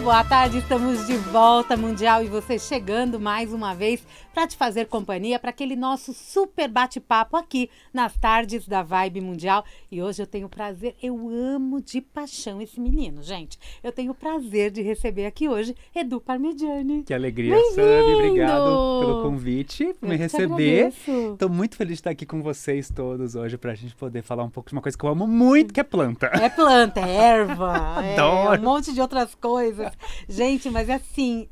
boa tarde, estamos de volta, Mundial, e você chegando mais uma vez para te fazer companhia para aquele nosso super bate-papo aqui nas tardes da Vibe Mundial. E hoje eu tenho o prazer, eu amo de paixão esse menino, gente. Eu tenho o prazer de receber aqui hoje Edu Parmigiani. Que alegria, Sami, obrigado pelo convite, por me receber. Estou muito feliz de estar aqui com vocês todos hoje para a gente poder falar um pouco de uma coisa que eu amo muito, que é planta. É planta, é erva, Adoro. Um monte de outras coisas. Gente, mas assim,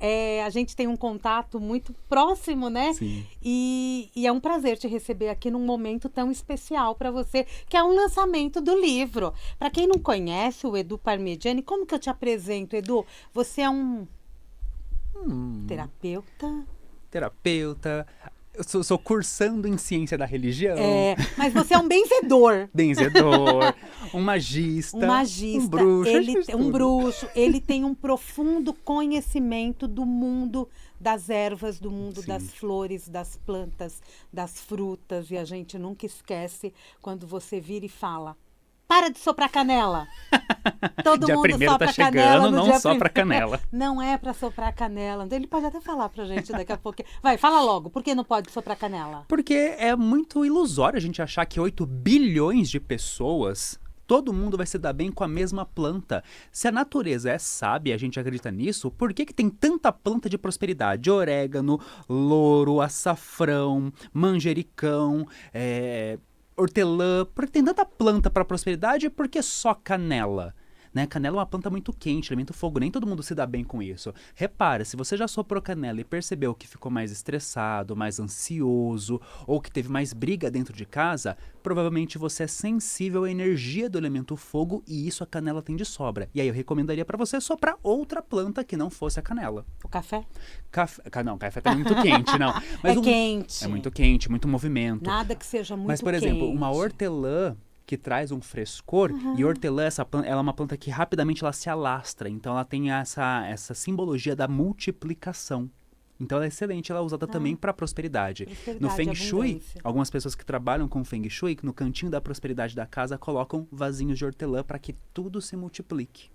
a gente tem um contato muito próximo, né? Sim. E é um prazer te receber aqui num momento tão especial para você, que é um lançamento do livro. Para quem não conhece o Edu Parmigiani, como que eu te apresento, Edu? Você é um terapeuta. Eu sou cursando em ciência da religião. Mas você é um benzedor. Benzedor, um magista, um bruxo. Um bruxo. Ele tem um profundo conhecimento do mundo das ervas, do mundo Sim. das flores, das plantas, das frutas. E a gente nunca esquece quando você vira e fala: para de soprar canela. Todo dia mundo primeiro sopra tá chegando, canela no não dia sopra primeiro. canela. Não é para soprar canela. Ele pode até falar pra gente daqui a pouco. Vai, fala logo. Por que não pode soprar canela? Porque é muito ilusório a gente achar que 8 bilhões de pessoas, todo mundo vai se dar bem com a mesma planta. Se a natureza é sábia, a gente acredita nisso, por que tem tanta planta de prosperidade? Orégano, louro, açafrão, manjericão, hortelã, porque tem tanta planta para prosperidade, por que só canela? Né? Canela é uma planta muito quente, alimenta o fogo, nem todo mundo se dá bem com isso. Repara, se você já soprou canela e percebeu que ficou mais estressado, mais ansioso, ou que teve mais briga dentro de casa, provavelmente você é sensível à energia do elemento fogo e isso a canela tem de sobra. E aí eu recomendaria para você soprar outra planta que não fosse a canela. O café? Não, café tá muito quente, não. Mas quente. É muito quente, muito movimento. Nada que seja muito quente. Mas, por exemplo, uma hortelã que traz um frescor, e hortelã, ela é uma planta que rapidamente ela se alastra, então ela tem essa simbologia da multiplicação. Então ela é excelente, ela é usada também para prosperidade. No Feng Shui, algumas pessoas que trabalham com Feng Shui, no cantinho da prosperidade da casa, colocam vasinhos de hortelã para que tudo se multiplique.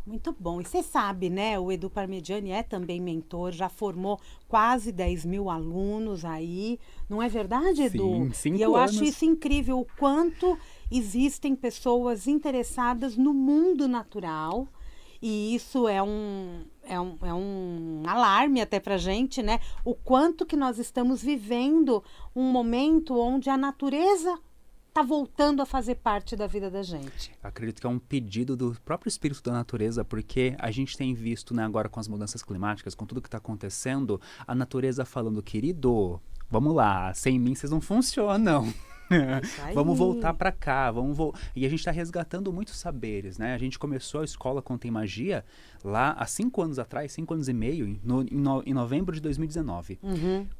Muito bom. E você sabe, né? O Edu Parmigiani é também mentor, já formou quase 10 mil alunos aí. Não é verdade, Edu? Sim, 5 E eu anos. acho isso incrível, o quanto existem pessoas interessadas no mundo natural. E isso é um alarme até pra gente, né? O quanto que nós estamos vivendo um momento onde a natureza está voltando a fazer parte da vida da gente. Acredito que é um pedido do próprio espírito da natureza, porque a gente tem visto, né, agora com as mudanças climáticas, com tudo que está acontecendo, a natureza falando: querido, vamos lá, sem mim vocês não funcionam. Vamos voltar para cá, E a gente está resgatando muitos saberes, né? A gente começou a escola Contem Magia lá há 5 anos atrás, 5 anos e meio, em novembro de 2019,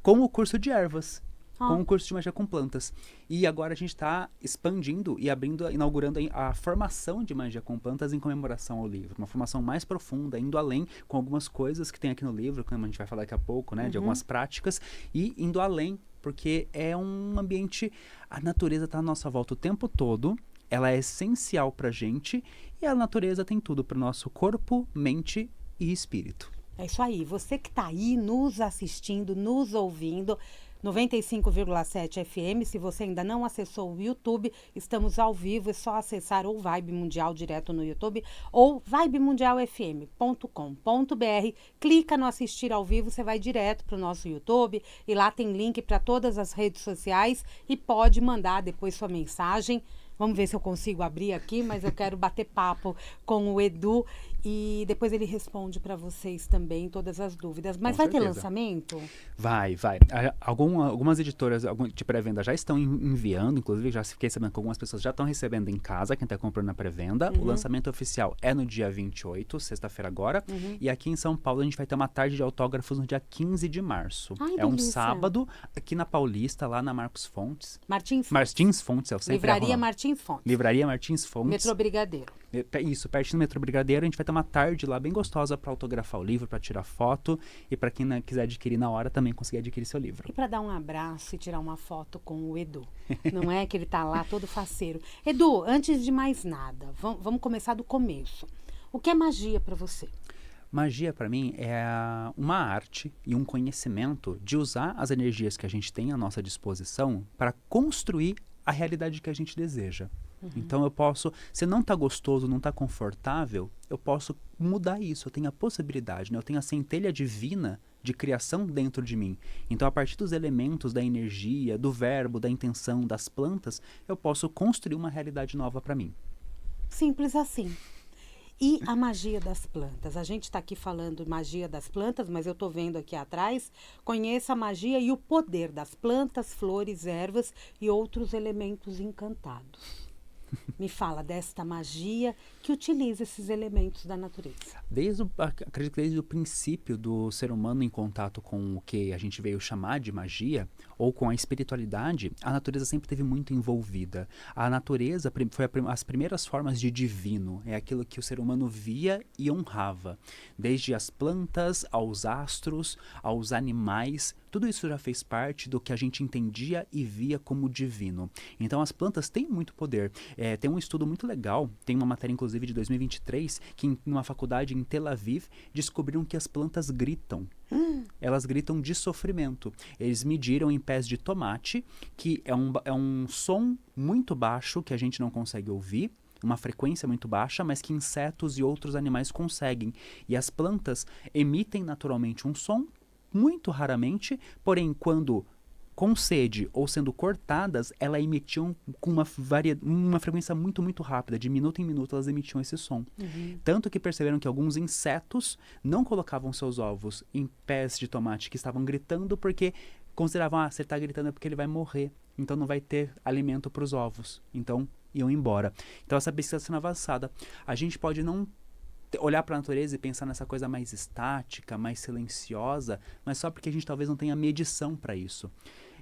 com o curso de ervas. Com o curso de magia com plantas. E agora a gente está expandindo e inaugurando a formação de magia com plantas em comemoração ao livro. Uma formação mais profunda, indo além com algumas coisas que tem aqui no livro, como a gente vai falar daqui a pouco, né? De algumas práticas. E indo além, porque é um ambiente... A natureza está à nossa volta o tempo todo. Ela é essencial pra gente. E a natureza tem tudo pro nosso corpo, mente e espírito. É isso aí. Você que está aí nos assistindo, nos ouvindo... 95,7 FM, se você ainda não acessou o YouTube, estamos ao vivo, é só acessar ou Vibe Mundial direto no YouTube ou vibemundialfm.com.br, clica no assistir ao vivo, você vai direto para o nosso YouTube e lá tem link para todas as redes sociais e pode mandar depois sua mensagem. Vamos ver se eu consigo abrir aqui, mas eu quero bater papo com o Edu e depois ele responde para vocês também todas as dúvidas. Mas vai ter lançamento? Vai. Algumas editoras de pré-venda já estão enviando, inclusive já fiquei sabendo que algumas pessoas já estão recebendo em casa, quem está comprando na pré-venda. O lançamento oficial é no dia 28, sexta-feira agora. E aqui em São Paulo a gente vai ter uma tarde de autógrafos no dia 15 de março. Ai, um sábado, aqui na Paulista, lá na Marcos Fontes. Martins Fontes, é o sempre Livraria Martins Fontes. Livraria Martins Fontes. Metrô Brigadeiro. Isso, pertinho do Metrô Brigadeiro. A gente vai ter uma tarde lá bem gostosa para autografar o livro, para tirar foto e para quem quiser adquirir na hora também conseguir adquirir seu livro. E para dar um abraço e tirar uma foto com o Edu. Não é que ele tá lá todo faceiro. Edu, antes de mais nada, vamos começar do começo. O que é magia para você? Magia, para mim, é uma arte e um conhecimento de usar as energias que a gente tem à nossa disposição para construir a realidade que a gente deseja. Então eu posso, se não está gostoso, não está confortável, eu posso mudar isso. Eu tenho a possibilidade, né? Eu tenho a centelha divina de criação dentro de mim. Então, a partir dos elementos, da energia, do verbo, da intenção, das plantas, eu posso construir uma realidade nova para mim. Simples assim. E a magia das plantas? A gente está aqui falando magia das plantas, mas eu estou vendo aqui atrás, conheça a magia e o poder das plantas, flores, ervas e outros elementos encantados. Me fala desta magia que utiliza esses elementos da natureza. Acredito que desde o princípio do ser humano em contato com o que a gente veio chamar de magia, ou com a espiritualidade, a natureza sempre esteve muito envolvida. A natureza foi as primeiras formas de divino, é aquilo que o ser humano via e honrava. Desde as plantas, aos astros, aos animais, tudo isso já fez parte do que a gente entendia e via como divino. Então as plantas têm muito poder. Tem um estudo muito legal, tem uma matéria inclusive de 2023, que numa faculdade em Tel Aviv, descobriram que as plantas gritam. Elas gritam de sofrimento. Eles mediram em pés de tomate, que é um som muito baixo que a gente não consegue ouvir, uma frequência muito baixa, mas que insetos e outros animais conseguem. E as plantas emitem naturalmente um som, muito raramente, porém quando com sede ou sendo cortadas, elas emitiam com uma frequência muito, muito rápida. De minuto em minuto, elas emitiam esse som. Tanto que perceberam que alguns insetos não colocavam seus ovos em pés de tomate que estavam gritando porque consideravam, você está gritando é porque ele vai morrer. Então não vai ter alimento para os ovos. Então iam embora. Então essa pesquisa está sendo avançada. A gente pode não olhar para a natureza e pensar nessa coisa mais estática, mais silenciosa, mas só porque a gente talvez não tenha medição para isso.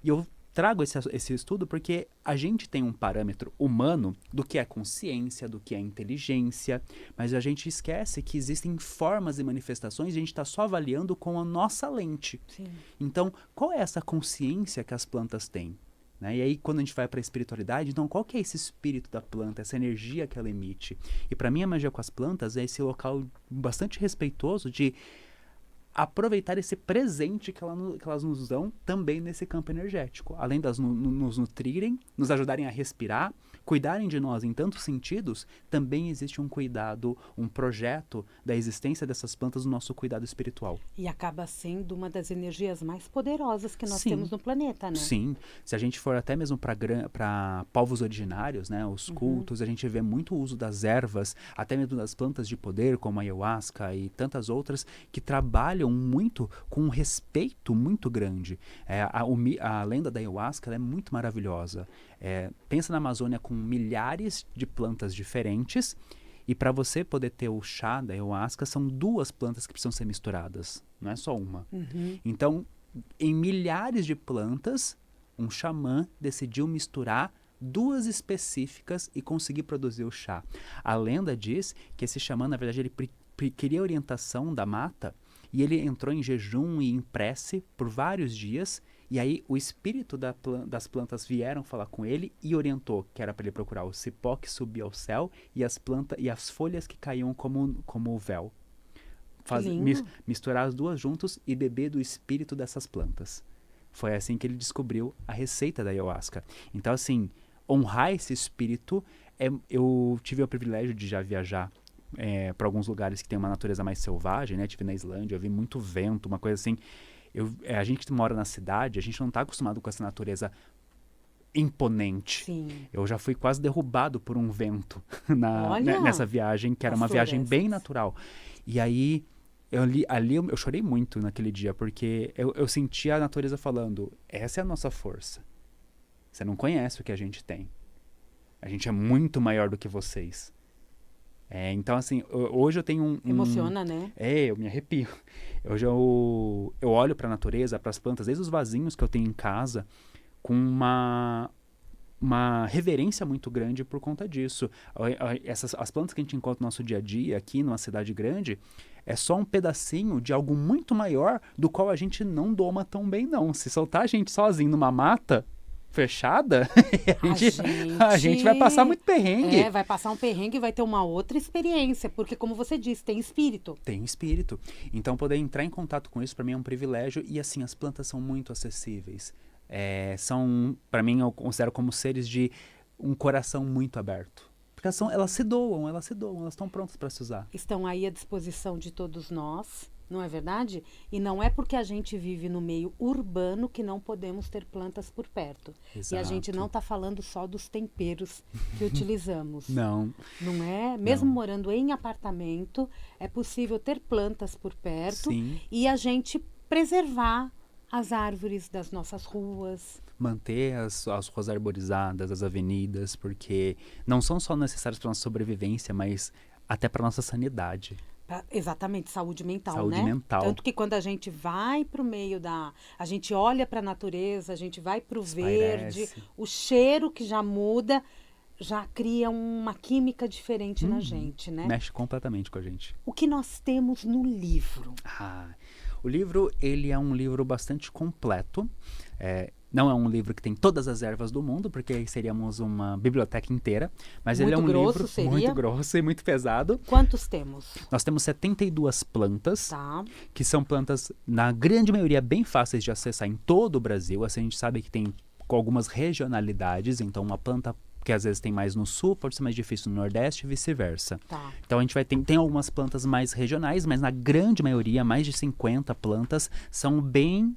E eu trago esse estudo porque a gente tem um parâmetro humano do que é consciência, do que é inteligência, mas a gente esquece que existem formas e manifestações e a gente está só avaliando com a nossa lente. Sim. Então, qual é essa consciência que as plantas têm? Né? E aí, quando a gente vai para a espiritualidade, então qual que é esse espírito da planta, essa energia que ela emite? E para mim, a magia com as plantas é esse local bastante respeitoso de aproveitar esse presente que elas nos dão também nesse campo energético. Além de nos nutrirem, nos ajudarem a respirar, cuidarem de nós em tantos sentidos, também existe um cuidado, um projeto da existência dessas plantas no nosso cuidado espiritual. E acaba sendo uma das energias mais poderosas que nós Sim. temos no planeta, né? Sim. Se a gente for até mesmo para povos originários, né, os cultos, a gente vê muito uso das ervas, até mesmo das plantas de poder, como a ayahuasca e tantas outras, que trabalham muito com um respeito muito grande. A lenda da ayahuasca ela é muito maravilhosa. Pensa na Amazônia com milhares de plantas diferentes e para você poder ter o chá da ayahuasca são 2 plantas que precisam ser misturadas, não é só uma. Então, em milhares de plantas, um xamã decidiu misturar 2 específicas e conseguir produzir o chá. A lenda diz que esse xamã, na verdade, ele queria orientação da mata e ele entrou em jejum e em prece por vários dias. E aí o espírito das plantas vieram falar com ele e orientou que era para ele procurar o cipó que subia ao céu e as folhas que caíam como o véu. Misturar as 2 juntos e beber do espírito dessas plantas. Foi assim que ele descobriu a receita da ayahuasca. Então, assim, honrar esse espírito, eu tive o privilégio de já viajar para alguns lugares que tem uma natureza mais selvagem, né? Tive na Islândia, eu vi muito vento, uma coisa assim. A gente que mora na cidade, a gente não está acostumado com essa natureza imponente. Sim. Eu já fui quase derrubado por um vento nessa viagem, que era uma viagem bem natural. E aí, eu chorei muito naquele dia, porque eu senti a natureza falando, essa é a nossa força. Você não conhece o que a gente tem. A gente é muito maior do que vocês. Então, assim, hoje eu tenho Emociona, né? Eu me arrepio. Hoje eu olho para a natureza, para as plantas, desde os vasinhos que eu tenho em casa, com uma reverência muito grande por conta disso. As plantas que a gente encontra no nosso dia a dia, aqui numa cidade grande, é só um pedacinho de algo muito maior do qual a gente não doma tão bem, não. Se soltar a gente sozinho numa mata, fechada, A a gente vai passar muito perrengue. Vai passar um perrengue e vai ter uma outra experiência, porque como você disse, tem espírito. Tem espírito. Então, poder entrar em contato com isso, para mim, é um privilégio. E, assim, as plantas são muito acessíveis. Para mim, eu considero como seres de um coração muito aberto. Porque elas se doam, elas estão prontas para se usar. Estão aí à disposição de todos nós, não é verdade? E não é porque a gente vive no meio urbano que não podemos ter plantas por perto. Exato. E a gente não está falando só dos temperos que utilizamos. Não. Não é? Mesmo morando em apartamento, é possível ter plantas por perto. Sim. E a gente preservar as árvores das nossas ruas. Manter as ruas arborizadas, as avenidas, porque não são só necessárias para nossa sobrevivência, mas até para nossa sanidade. Exatamente, saúde mental, Saúde né? mental. Tanto que quando a gente vai para o meio a gente olha para a natureza, a gente vai para o verde, o cheiro que já muda, já cria uma química diferente na gente, né? Mexe completamente com a gente. O que nós temos no livro? O livro, ele é um livro bastante completo. Não é um livro que tem todas as ervas do mundo, porque aí seríamos uma biblioteca inteira. Mas ele é um livro muito grosso e muito pesado. Quantos temos? Nós temos 72 plantas, Tá. que são plantas, na grande maioria, bem fáceis de acessar em todo o Brasil. Assim, a gente sabe que tem algumas regionalidades, então uma planta que às vezes tem mais no sul, pode ser mais difícil no nordeste e vice-versa. Tá. Então a gente tem algumas plantas mais regionais, mas na grande maioria, mais de 50 plantas, são bem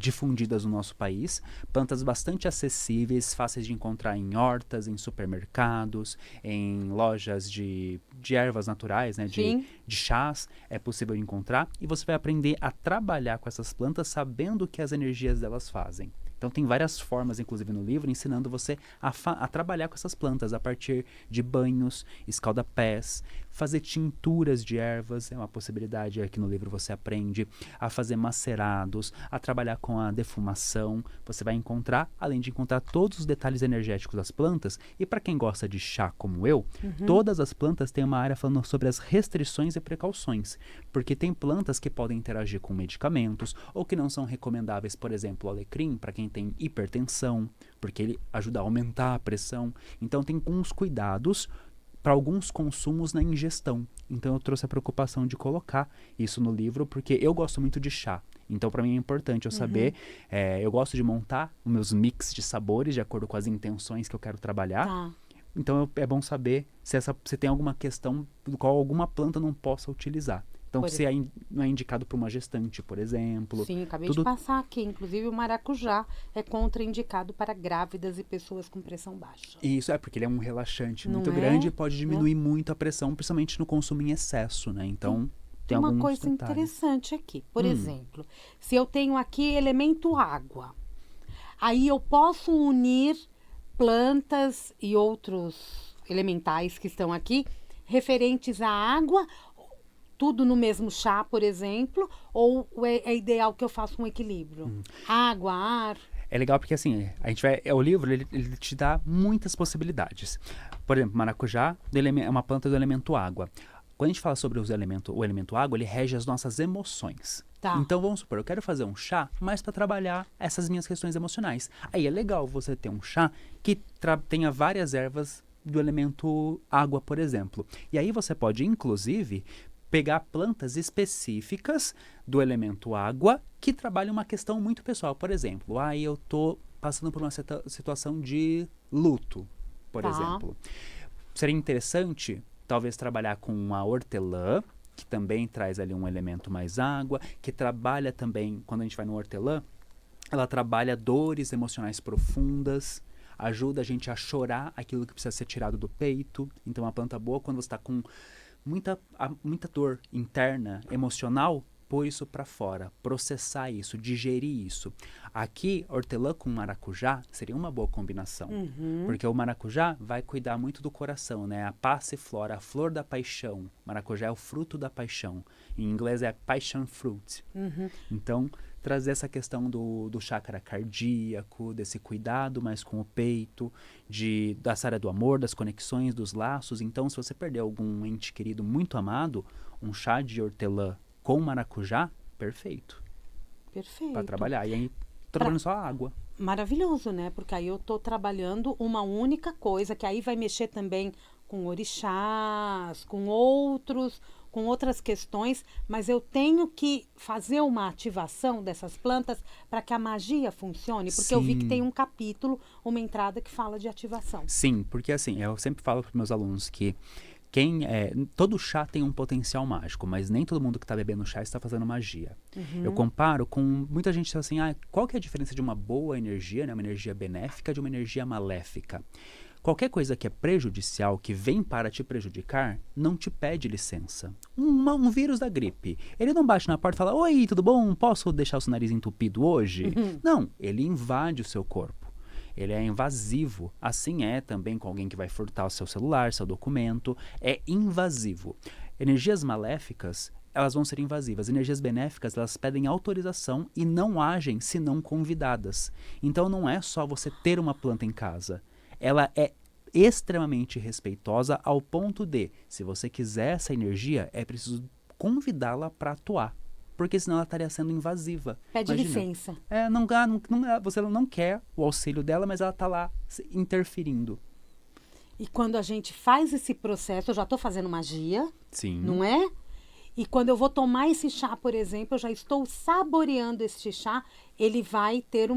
difundidas no nosso país. Plantas bastante acessíveis, fáceis de encontrar em hortas, em supermercados, em lojas de ervas naturais, né? De chás, é possível encontrar. E você vai aprender a trabalhar com essas plantas sabendo o que as energias delas fazem. Então tem várias formas, inclusive no livro, ensinando você a trabalhar com essas plantas a partir de banhos, escaldapés, fazer tinturas de ervas, é uma possibilidade. Aqui no livro você aprende a fazer macerados, a trabalhar com a defumação. Você vai encontrar, além de encontrar todos os detalhes energéticos das plantas, e para quem gosta de chá como eu, todas as plantas têm uma área falando sobre as restrições e precauções, porque tem plantas que podem interagir com medicamentos ou que não são recomendáveis, por exemplo, o alecrim, para quem tem hipertensão, porque ele ajuda a aumentar a pressão. Então tem uns cuidados para alguns consumos na ingestão. Então eu trouxe a preocupação de colocar isso no livro, porque eu gosto muito de chá. Então para mim é importante eu saber, eu gosto de montar os meus mix de sabores de acordo com as intenções que eu quero trabalhar. Tá. Então é bom saber se tem alguma questão do qual alguma planta não possa utilizar. Então, se não é indicado para uma gestante, por exemplo. Sim, acabei de passar aqui. Inclusive, o maracujá é contraindicado para grávidas e pessoas com pressão baixa. Isso, porque ele é um relaxante muito grande e pode diminuir muito a pressão, principalmente no consumo em excesso, né? Então, tem alguns uma coisa detalhes interessante aqui. Por exemplo, se eu tenho aqui elemento água, aí eu posso unir plantas e outros elementais que estão aqui referentes à água, tudo no mesmo chá, por exemplo, ou é ideal que eu faça um equilíbrio? Água, ar... É legal porque, assim, o livro ele te dá muitas possibilidades. Por exemplo, maracujá é uma planta do elemento água. Quando a gente fala sobre o elemento água, ele rege as nossas emoções. Tá. Então, vamos supor, eu quero fazer um chá, mas para trabalhar essas minhas questões emocionais. Aí é legal você ter um chá que tenha várias ervas do elemento água, por exemplo. E aí você pode, inclusive, pegar plantas específicas do elemento água que trabalham uma questão muito pessoal. Por exemplo, eu estou passando por uma situação de luto, por exemplo. Seria interessante, talvez, trabalhar com a hortelã, que também traz ali um elemento mais água, que trabalha também, quando a gente vai no hortelã, ela trabalha dores emocionais profundas, ajuda a gente a chorar aquilo que precisa ser tirado do peito. Então, uma planta boa, quando você está com muita dor interna, emocional, pôr isso para fora, processar isso, digerir isso. Aqui, hortelã com maracujá seria uma boa combinação, porque o maracujá vai cuidar muito do coração, né? A passiflora, a flor da paixão. Maracujá é o fruto da paixão. Em inglês é passion fruit. Então, trazer essa questão do chakra cardíaco, desse cuidado mais com o peito, da área do amor, das conexões, dos laços. Então, se você perder algum ente querido muito amado, um chá de hortelã com maracujá, perfeito. Perfeito. Para trabalhar. E aí, trabalhando só a água. Maravilhoso, né? Porque aí eu tô trabalhando uma única coisa, que aí vai mexer também com orixás, com outras questões, mas eu tenho que fazer uma ativação dessas plantas para que a magia funcione, porque eu vi que Sim. tem um capítulo, uma entrada que fala de ativação. Sim, porque assim, eu sempre falo para meus alunos que todo chá tem um potencial mágico, mas nem todo mundo que está bebendo chá está fazendo magia. Eu comparo com muita gente diz assim, qual que é a diferença de uma boa energia, né, uma energia benéfica, de uma energia maléfica? Qualquer coisa que é prejudicial, que vem para te prejudicar, não te pede licença. Um vírus da gripe, ele não bate na porta e fala, oi, tudo bom? Posso deixar o seu nariz entupido hoje? Não, ele invade o seu corpo. Ele é invasivo. Assim é também com alguém que vai furtar o seu celular, seu documento. É invasivo. Energias maléficas, elas vão ser invasivas. Energias benéficas, elas pedem autorização e não agem se não convidadas. Então não é só você ter uma planta em casa. Ela é extremamente respeitosa ao ponto de, se você quiser essa energia, é preciso convidá-la para atuar. Porque senão ela estaria sendo invasiva. Pede Imagina. licença. Você não quer o auxílio dela, mas ela está lá interferindo. E quando a gente faz esse processo, eu já estou fazendo magia, Sim. não é? E quando eu vou tomar esse chá, por exemplo, eu já estou saboreando este chá, ele vai ter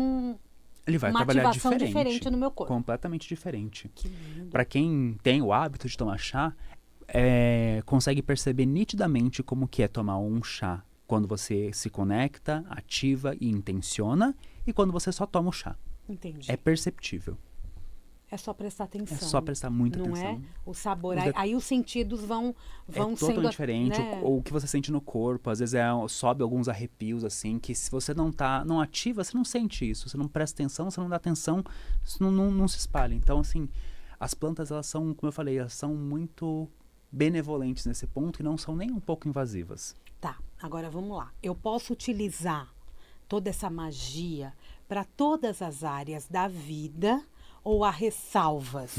Ele vai uma trabalhar ativação diferente no meu corpo. Completamente diferente. Que lindo. Para quem tem o hábito de tomar chá, consegue perceber nitidamente como que é tomar um chá. Quando você se conecta, ativa e intenciona, e quando você só toma o chá. Entendi. É perceptível. É só prestar atenção. É só prestar muita não atenção. É? O sabor. Aí os sentidos vão É sendo... totalmente diferente. Né? O que você sente no corpo, às vezes sobe alguns arrepios, assim, que se você não ativa, você não sente isso. Você não presta atenção, você não dá atenção, isso não se espalha. Então, assim, as plantas, elas são, como eu falei, elas são muito benevolentes nesse ponto e não são nem um pouco invasivas. Tá, agora vamos lá. Eu posso utilizar toda essa magia para todas as áreas da vida ou há ressalvas?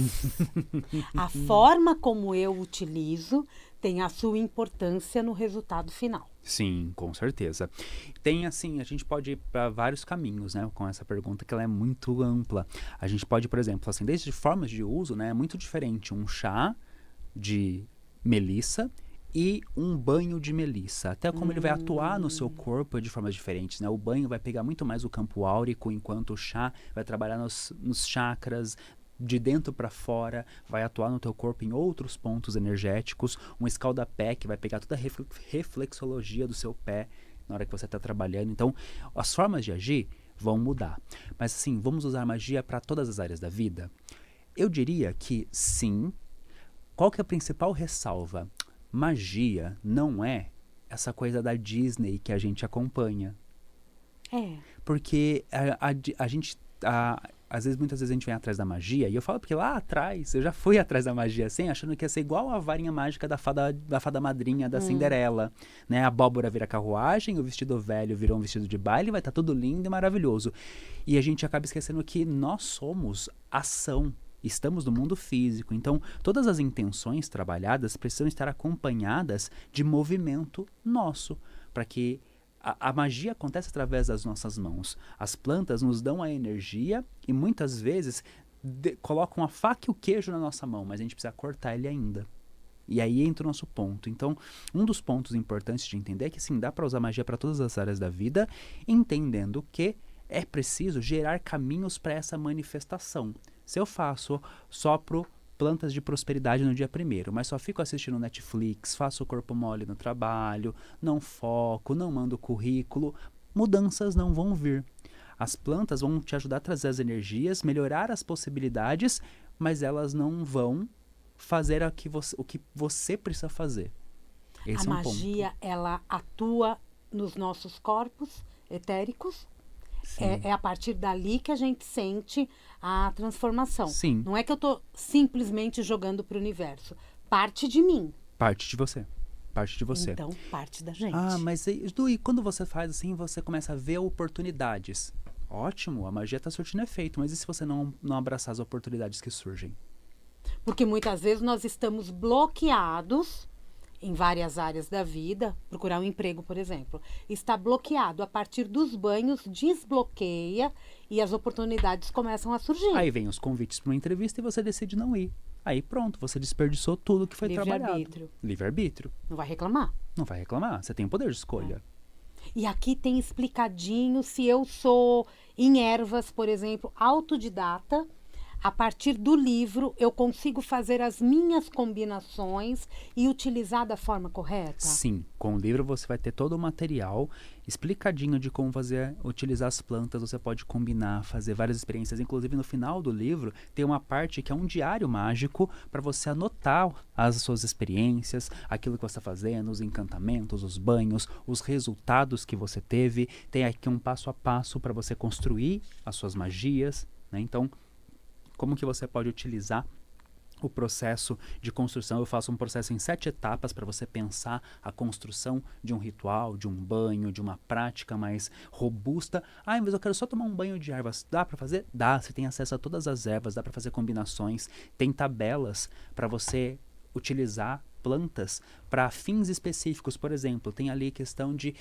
A forma como eu utilizo tem a sua importância no resultado final. Sim, com certeza. Tem assim, a gente pode ir para vários caminhos, né, com essa pergunta que ela é muito ampla. A gente pode, por exemplo, assim, desde formas de uso, né, é muito diferente um chá de melissa e um banho de melissa. Até como ele vai atuar no seu corpo de formas diferentes, né? O banho vai pegar muito mais o campo áurico, enquanto o chá vai trabalhar nos chakras, de dentro para fora, vai atuar no teu corpo em outros pontos energéticos. Um escaldapé que vai pegar toda a reflexologia do seu pé na hora que você está trabalhando. Então, as formas de agir vão mudar. Mas assim, vamos usar magia para todas as áreas da vida? Eu diria que sim. Qual que é a principal ressalva? Magia não é essa coisa da Disney que a gente acompanha. Porque a gente, muitas vezes a gente vem atrás da magia, e eu falo porque lá atrás, eu já fui atrás da magia assim, achando que ia ser igual a varinha mágica da fada madrinha da Cinderela. Né? A abóbora vira carruagem, o vestido velho virou um vestido de baile, vai estar tudo lindo e maravilhoso. E a gente acaba esquecendo que nós somos ação. Estamos no mundo físico, então todas as intenções trabalhadas precisam estar acompanhadas de movimento nosso, para que a magia aconteça através das nossas mãos. As plantas nos dão a energia e muitas vezes colocam a faca e o queijo na nossa mão, mas a gente precisa cortar ele ainda. E aí entra o nosso ponto. Então, um dos pontos importantes de entender é que sim, dá para usar magia para todas as áreas da vida, entendendo que é preciso gerar caminhos para essa manifestação. Se eu sopro plantas de prosperidade no dia 1º, mas só fico assistindo Netflix, faço o corpo mole no trabalho, não foco, não mando currículo, mudanças não vão vir. As plantas vão te ajudar a trazer as energias, melhorar as possibilidades, mas elas não vão fazer o que você precisa fazer. Esse a é um magia, ponto. ela atua nos nossos corpos etéricos. É a partir dali que a gente sente a transformação. Sim. Não é que eu estou simplesmente jogando para o universo. Parte de mim. Parte de você. Parte de você. Então, parte da gente. Mas e quando você faz assim, você começa a ver oportunidades. Ótimo, a magia está surtindo efeito, mas e se você não abraçar as oportunidades que surgem? Porque muitas vezes nós estamos bloqueados em várias áreas da vida, procurar um emprego, por exemplo, está bloqueado. A partir dos banhos, desbloqueia e as oportunidades começam a surgir. Aí vem os convites para uma entrevista e você decide não ir. Aí pronto, você desperdiçou tudo que foi trabalhado. Livre-arbítrio. Livre-arbítrio. Não vai reclamar. Não vai reclamar, você tem o poder de escolha. E aqui tem explicadinho se eu sou em ervas, por exemplo, autodidata. A partir do livro, eu consigo fazer as minhas combinações e utilizar da forma correta? Sim, com o livro você vai ter todo o material explicadinho de como utilizar as plantas, você pode combinar, fazer várias experiências. Inclusive, no final do livro, tem uma parte que é um diário mágico para você anotar as suas experiências, aquilo que você está fazendo, os encantamentos, os banhos, os resultados que você teve. Tem aqui um passo a passo para você construir as suas magias, né? Então, como que você pode utilizar o processo de construção? Eu faço um processo em 7 etapas para você pensar a construção de um ritual, de um banho, de uma prática mais robusta. Ah, mas eu quero só tomar um banho de ervas. Dá para fazer? Dá. Você tem acesso a todas as ervas, dá para fazer combinações. Tem tabelas para você utilizar plantas para fins específicos. Por exemplo, tem ali questão de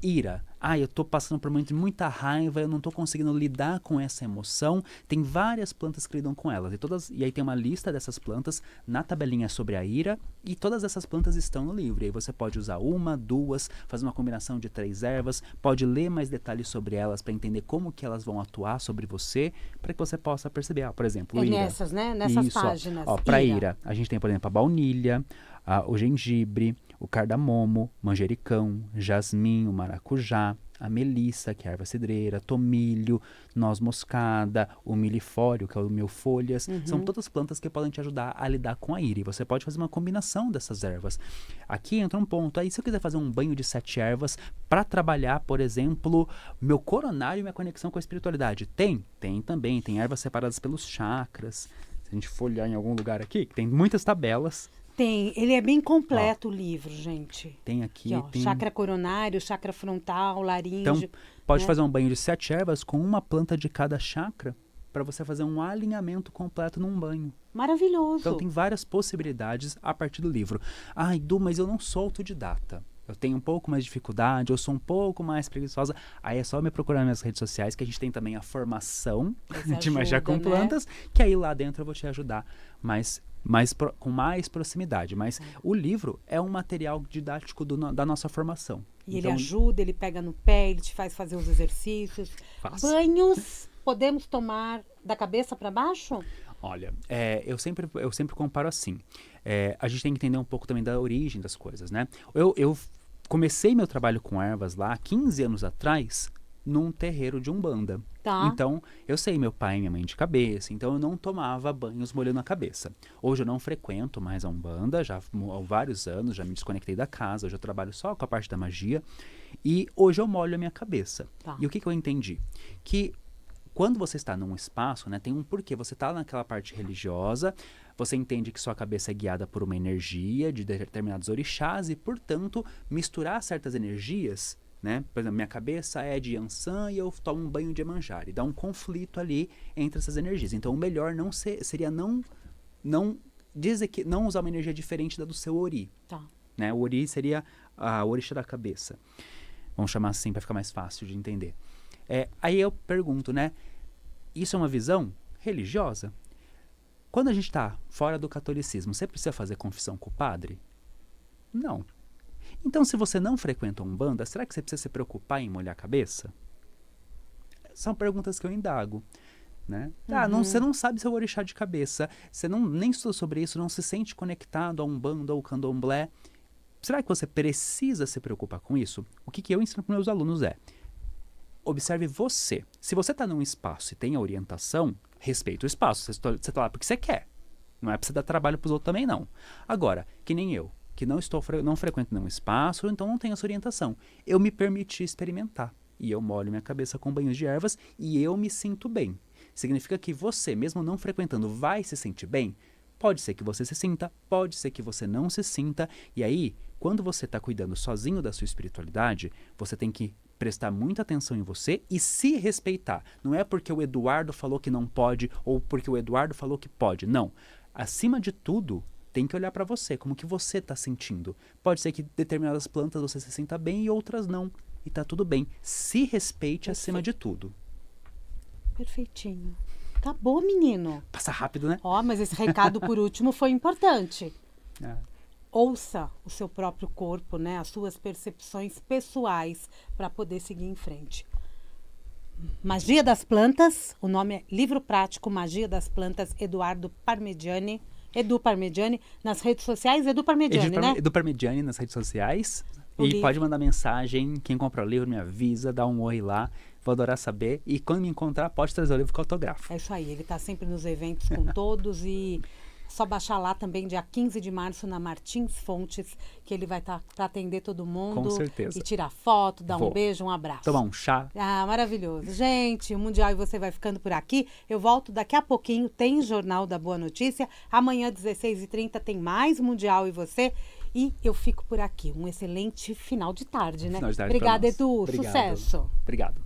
ira. Ah, eu estou passando por muita raiva, eu não estou conseguindo lidar com essa emoção. Tem várias plantas que lidam com elas. E aí tem uma lista dessas plantas na tabelinha sobre a ira, e todas essas plantas estão no livro. E aí você pode usar 1, 2, fazer uma combinação de 3 ervas, pode ler mais detalhes sobre elas para entender como que elas vão atuar sobre você, para que você possa perceber. Por exemplo, ira. Nessas, né? Nessas Isso, páginas. Para ira, a gente tem, por exemplo, a baunilha, o gengibre, o cardamomo, manjericão, jasmim, o maracujá, a melissa, que é a erva cidreira, tomilho, noz moscada, o milifólio, que é o mil-folhas. São todas plantas que podem te ajudar a lidar com a ira. E você pode fazer uma combinação dessas ervas. Aqui entra um ponto. Aí, se eu quiser fazer um banho de 7 ervas para trabalhar, por exemplo, meu coronário e minha conexão com a espiritualidade, tem também. Tem ervas separadas pelos chakras. Se a gente for olhar em algum lugar aqui, tem muitas tabelas. Tem, ele é bem completo o livro, gente. Tem aqui, tem... chakra coronário, chakra frontal, laríngeo. Então, pode né? fazer um banho de 7 ervas com uma planta de cada chakra para você fazer um alinhamento completo num banho. Maravilhoso. Então, tem várias possibilidades a partir do livro. Ai, Du, mas eu não sou autodidata. Eu tenho um pouco mais de dificuldade, eu sou um pouco mais preguiçosa. Aí é só me procurar nas redes sociais, que a gente tem também a formação de magia com plantas, que aí lá dentro eu vou te ajudar com mais proximidade. Mas o livro é um material didático da nossa formação. E então, ele ajuda, ele pega no pé, ele te faz fazer os exercícios. Banhos podemos tomar da cabeça para baixo? Olha, eu sempre comparo assim. A gente tem que entender um pouco também da origem das coisas, né? Eu comecei meu trabalho com ervas lá 15 anos atrás, num terreiro de Umbanda. Tá. Então, eu sei meu pai e minha mãe de cabeça, então eu não tomava banhos molhando a cabeça. Hoje eu não frequento mais a Umbanda, já há vários anos, já me desconectei da casa, hoje eu trabalho só com a parte da magia, e hoje eu molho a minha cabeça. Tá. E o que eu entendi? Que quando você está num espaço, né, tem um porquê. Você está naquela parte religiosa, você entende que sua cabeça é guiada por uma energia de determinados orixás e, portanto, misturar certas energias, né? Por exemplo, minha cabeça é de Yansan e eu tomo um banho de Iemanjá. E dá um conflito ali entre essas energias. Então, o melhor seria não usar uma energia diferente da do seu Ori. Tá. Né? O Ori seria a orixá da cabeça. Vamos chamar assim para ficar mais fácil de entender. Aí eu pergunto, né? Isso é uma visão religiosa? Quando a gente está fora do catolicismo, você precisa fazer confissão com o padre? Não. Então, se você não frequenta Umbanda, será que você precisa se preocupar em molhar a cabeça? São perguntas que eu indago. Né? Você não sabe seu orixá de cabeça, você nem estudou sobre isso, não se sente conectado a Umbanda ou Candomblé. Será que você precisa se preocupar com isso? O que eu ensino para meus alunos observe você. Se você está num espaço e tem a orientação, respeita o espaço. Você está lá porque você quer. Não é para você dar trabalho para os outros também, não. Agora, que nem eu, que não frequento nenhum espaço, então não tenho essa orientação. Eu me permiti experimentar. E eu molho minha cabeça com banhos de ervas e eu me sinto bem. Significa que você, mesmo não frequentando, vai se sentir bem? Pode ser que você se sinta, pode ser que você não se sinta. E aí, quando você está cuidando sozinho da sua espiritualidade, você tem que prestar muita atenção em você e se respeitar. Não é porque o Eduardo falou que não pode ou porque o Eduardo falou que pode. Não. Acima de tudo, tem que olhar para você, como que você tá sentindo. Pode ser que determinadas plantas você se sinta bem e outras não. E tá tudo bem. Se respeite acima de tudo. Perfeitinho. Acabou, menino. Passa rápido, né? Ó, mas esse recado por último foi importante. É. Ouça o seu próprio corpo, né? As suas percepções pessoais para poder seguir em frente. Magia das Plantas, o nome é Livro Prático Magia das Plantas, Edu Parmigiani, nas redes sociais, Edu Parmigiani, né? Edu Parmigiani nas redes sociais. O E livro. pode mandar mensagem, quem compra o livro me avisa, dá um oi lá, vou adorar saber. E quando me encontrar, pode trazer o livro com autógrafo. É isso aí, ele está sempre nos eventos com todos e só baixar lá também dia 15 de março na Martins Fontes, que ele vai estar para atender todo mundo. Com certeza. E tirar foto, dar um Vou. beijo, um abraço. Tomar um chá. Ah, maravilhoso. Gente, o Mundial e Você vai ficando por aqui. Eu volto daqui a pouquinho, tem Jornal da Boa Notícia. Amanhã, 16h30, tem mais Mundial e Você. E eu fico por aqui. Um excelente final de tarde, né? Final de tarde Obrigada, pra nós. Edu. Obrigado. Sucesso. Obrigado.